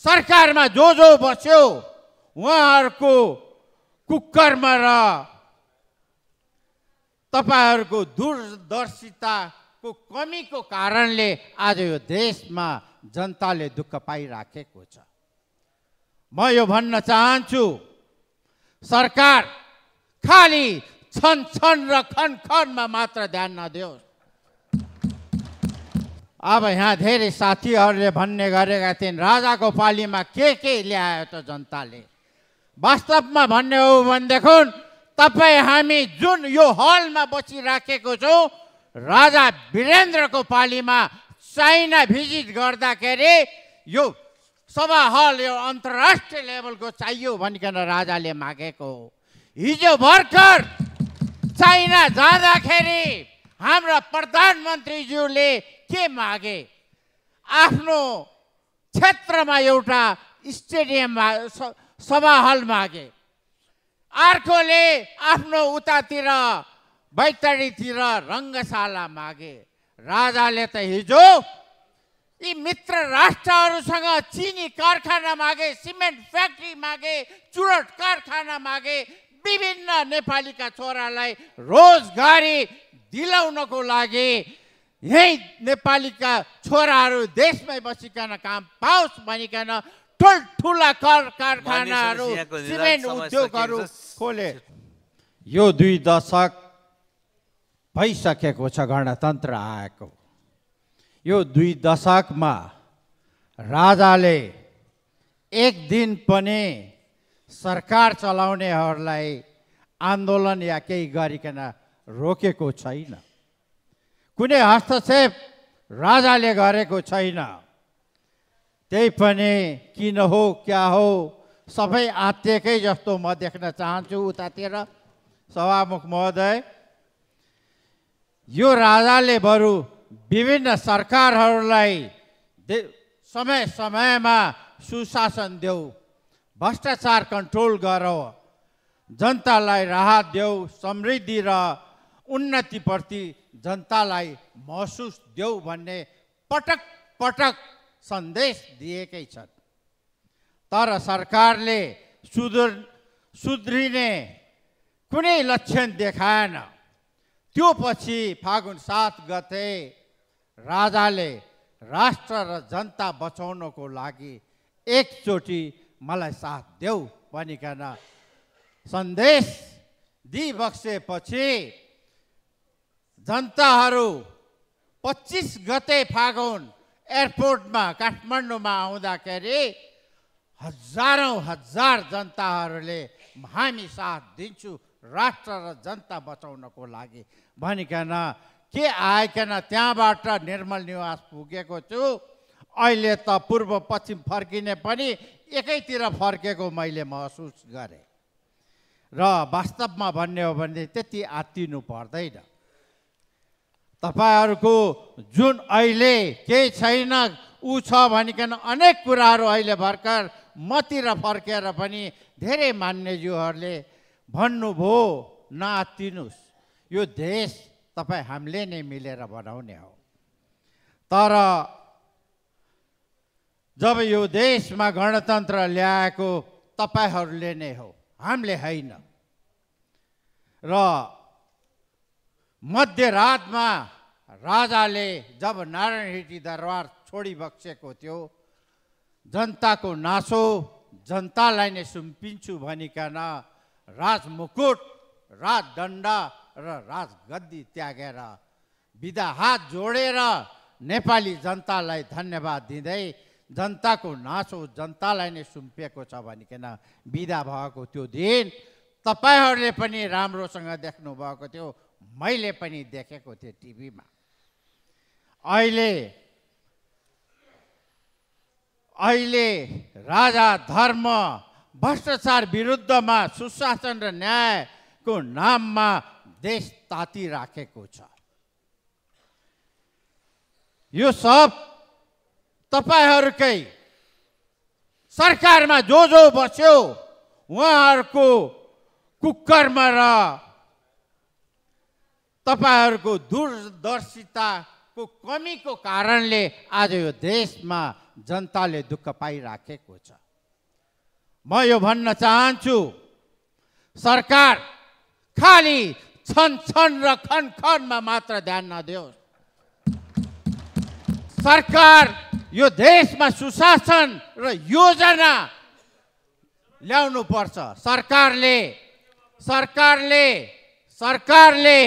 सरकारमा जो बस्यो उहाँहरूको कुकर्म र तपाईहरुको दूरदर्शिताको कमीको कारणले आज यो देशमा जनताले दुःख पाइराखेको छ। म यो भन्न चाहन्छु, सरकार खाली छन र खनमा मात्र ध्यान नदियोस्। अब यहाँ धेरै साथीहरूले भन्ने गरेका थिए राजाको पालीमा के ल्यायो त जनताले। वास्तवमा भन्ने हो भनेदेखि तपाई हामी जुन यो हलमा बसिराखेको छौं, राजा वीरेन्द्रको पालीमा चाइना भिजिट गर्दाखेरि यो सभा हल यो अन्तर्राष्ट्रिय लेभलको चाहियो भनिकन राजाले मागेको हो। हिजो भर्खर चाइना जाँदाखेरि हाम्रा प्रधानमन्त्रीज्यूले के मागे? आफ्नो क्षेत्रमा एउटा स्टेडियम सभा हल मागे। अर्कोले आफ्नो उतातिर बैतडीतिर रङ्गशाला मागे। राजाले त हिजो यी मित्र राष्ट्रहरूसँग चिनी कारखाना मागे, सिमेन्ट फ्याक्ट्री मागे, चुरट कारखाना मागे, विभिन्न नेपालीका छोरालाई रोजगारी दिलाउनको लागि यही नेपालीका छोराहरू देशमै बसिकन काम पाओस् भनिकन ठुल्ठुला कारखानाहरू, सिमेन्ट उद्योगहरू खोले। यो 2 दशक भइसकेको छ गणतन्त्र आएको। यो 2 दशकमा राजाले एक दिन पनि सरकार चलाउनेहरूलाई आन्दोलन या केही गरिकन रोकेको छैन। कुनै हस्तक्षेप राजाले गरेको छैन। त्यही पनि किन हो क्या हो सबै आत्तिएकै जस्तो म देख्न चाहन्छु उतातिर। सभामुख महोदय, यो राजाले बरु विभिन्न सरकारहरूलाई समय समयमा सुशासन देऊ, भ्रष्टाचार कन्ट्रोल गरौ, जनतालाई राहत देऊ, समृद्धि र उन्नतिप्रति जनतालाई महसुस देऊ भन्ने पटक पटक सन्देश दिएकै छन्। तर सरकारले सुध्रिने कुनै लक्षण देखाएन। त्यो पछि फागुन 7 गते राजाले राष्ट्र र जनता बचाउनको लागि एकचोटि मलाई साथ देऊ भनिकन सन्देश दिइबक्सेपछि जनताहरू 25 गते फागुन एयरपोर्टमा काठमाडौँमा आउँदाखेरि हजारौं जनताहरूले हामी साथ दिन्छु राष्ट्र र जनता बचाउनको लागि भनिकन के आइकन त्यहाँबाट निर्मल निवास पुगेको छु। अहिले त पूर्व पश्चिम फर्किने पनि एकैतिर फर्केको मैले महसुस गरेँ। र वास्तवमा भन्ने हो भने त्यति आत्तिनु पर्दैन। तपाईहरुको जुन अहिले केही छैन उ छ भनिकन अनेक कुराहरू अहिले भर्खर मतिर फर्केर पनि धेरै मान्यज्यूहरूले भन्नुभयो नआत्तिनुस्, यो देश तपाई हामीले नै मिलेर बनाउने हो। तर जब यो देशमा गणतन्त्र ल्याएको तपाईहरूले नै हो, हामीले होइन। र मध्यरातमा राजाले जब नारायण हिटी दरबार छोडी बक्सेको थियो, जनताको नासो जनतालाई नै सुम्पिन्छु भनिकन राजमुकुट, राजदण्ड र राजगद्दी त्यागेर बिदा हात जोडेर नेपाली जनतालाई धन्यवाद दिँदै जनताको नासो जनतालाई नै सुम्पिएको छ भनिकन बिदा भएको त्यो दिन तपाईहरूले पनि राम्रोसँग देख्नु भएको थियो, मैले पनि देखेको थिएँ टिभीमा। अहिले राजा धर्म भ्रष्टाचार विरुद्धमा सुशासन र न्यायको नाममा देश तातिराखेको छ। यो सब तपाईहरुकै सरकारमा जो बस्यो उहाँहरूको कुकर्म र तपाईहरुको दूरदर्शिताको कमीको कारणले आज यो देशमा जनताले दुःख पाइराखेको छ। म यो भन्न चाहन्छु, सरकार खाली छन छन र खन खनमा मात्र ध्यान नदियोस्। सरकार यो देशमा सुशासन र योजना ल्याउनु पर्छ। सरकारले